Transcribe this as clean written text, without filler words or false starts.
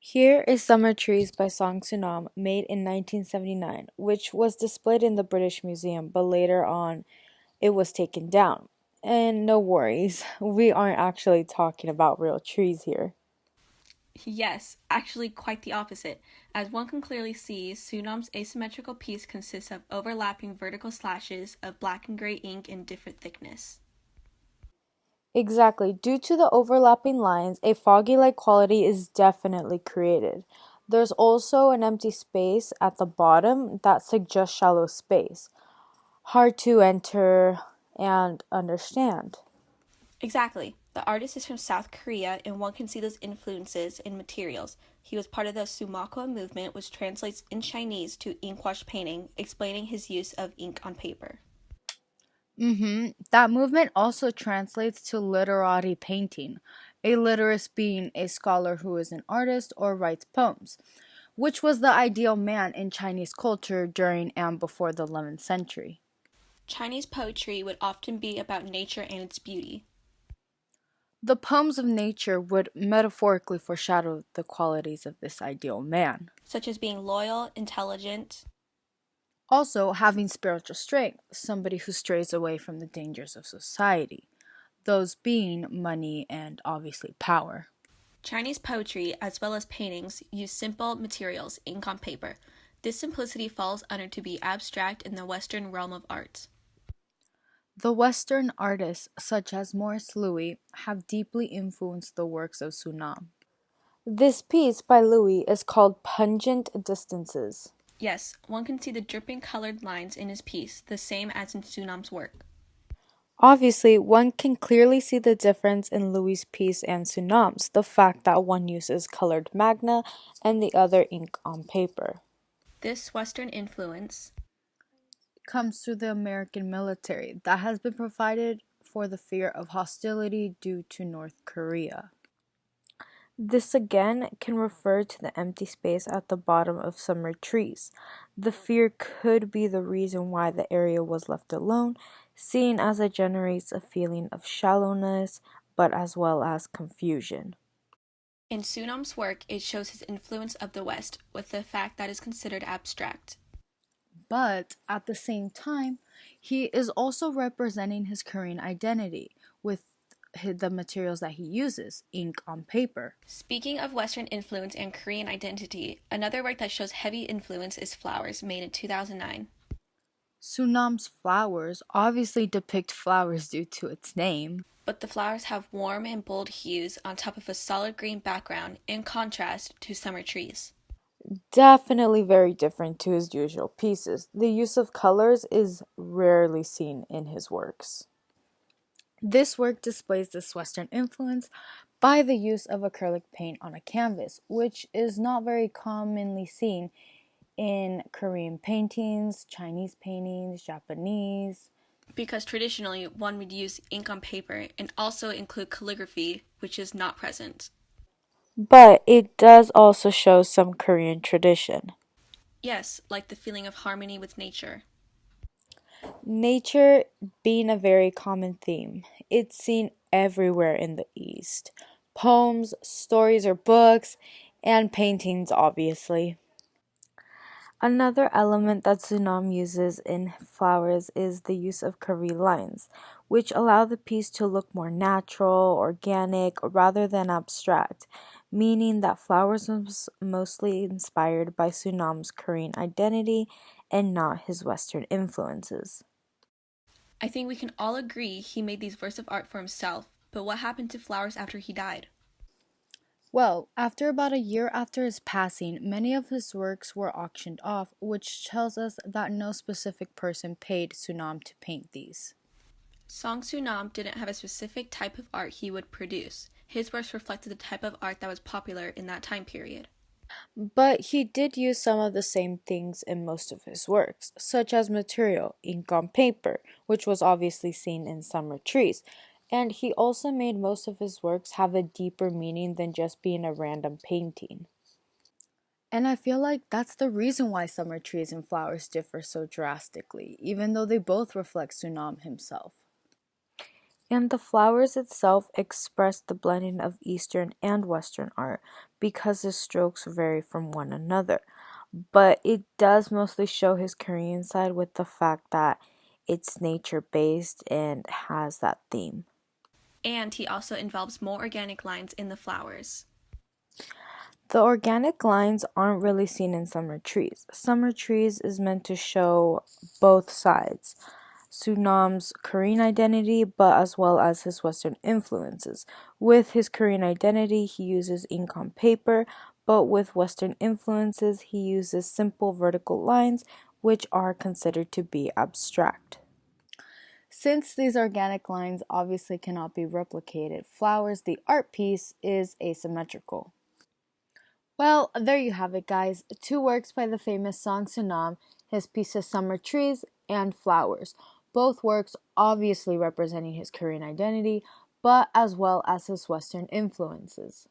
Here is Summer Trees by Song Sunam, made in 1979, which was displayed in the British Museum, but later on it was taken down. And no worries, we aren't actually talking about real trees here. Yes, actually quite the opposite. As one can clearly see, Sunam's asymmetrical piece consists of overlapping vertical slashes of black and gray ink in different thickness. Exactly, due to the overlapping lines, a foggy like quality is definitely created. There's also an empty space at the bottom that suggests shallow space, hard to enter and understand. Exactly. The artist is from South Korea, and one can see those influences in materials. He was part of the Sumakoa movement, which translates in Chinese to inkwash painting, explaining his use of ink on paper. That movement also translates to literati painting, a literist being a scholar who is an artist or writes poems, which was the ideal man in Chinese culture during and before the 11th century. Chinese poetry would often be about nature and its beauty. The poems of nature would metaphorically foreshadow the qualities of this ideal man. Such as being loyal, intelligent. Also, having spiritual strength, somebody who strays away from the dangers of society, those being money and obviously power. Chinese poetry, as well as paintings, use simple materials, ink on paper. This simplicity falls under to be abstract in the Western realm of art. The Western artists, such as Morris Louis, have deeply influenced the works of Sunam. This piece by Louis is called Pungent Distances. Yes, one can see the dripping colored lines in his piece, the same as in Sunam's work. Obviously, one can clearly see the difference in Louis' piece and Sunam's, the fact that one uses colored magna and the other ink on paper. This Western influence, Comes through the American military that has been provided for the fear of hostility due to North Korea. This again can refer to the empty space at the bottom of summer trees. The fear could be the reason why the area was left alone, seeing as it generates a feeling of shallowness, but as well as confusion. in Sunam's work, it shows his influence of the West, with the fact that is considered abstract. But at the same time, he is also representing his Korean identity with the materials that he uses, ink on paper. Speaking of Western influence and Korean identity, another work that shows heavy influence is Flowers, made in 2009. Sunam's flowers obviously depict flowers due to its name. But the flowers have warm and bold hues on top of a solid green background, in contrast to summer trees. Definitely very different to his usual pieces. The use of colors is rarely seen in his works. This work displays this Western influence by the use of acrylic paint on a canvas, which is not very commonly seen in Korean paintings, Chinese paintings, Japanese. Because traditionally one would use ink on paper and also include calligraphy, which is not present. But it does also show some Korean tradition. Yes, like the feeling of harmony with nature. Nature being a very common theme, it's seen everywhere in the East. Poems, stories or books, and paintings, obviously. Another element that Sunam uses in flowers is the use of curvy lines, which allow the piece to look more natural, organic, rather than abstract, meaning that flowers was mostly inspired by Sunam's Korean identity and not his Western influences. I think we can all agree he made these works of art for himself, but what happened to Flowers after he died? Well, after about a year after his passing, many of his works were auctioned off, which tells us that no specific person paid Sunam to paint these. Song Sunam didn't have a specific type of art he would produce. His works reflected the type of art that was popular in that time period. But he did use some of the same things in most of his works, such as material, ink on paper, which was obviously seen in summer trees, and he also made most of his works have a deeper meaning than just being a random painting. And I feel like that's the reason why summer trees and flowers differ so drastically, even though they both reflect Sunam himself. And the flowers itself express the blending of Eastern and Western art because his strokes vary from one another. But it does mostly show his Korean side with the fact that it's nature based and has that theme. And he also involves more organic lines in the flowers. The organic lines aren't really seen in Summer Trees. Summer Trees is meant to show both sides. Sunam's Korean identity, but as well as his Western influences. With his Korean identity, he uses ink on paper, but with Western influences, he uses simple vertical lines, which are considered to be abstract. Since these organic lines obviously cannot be replicated, Flowers, the art piece, is asymmetrical. Well, there you have it, guys. Two works by the famous Song Sunam, his pieces Summer Trees and Flowers. Both works obviously representing his Korean identity, but as well as his Western influences.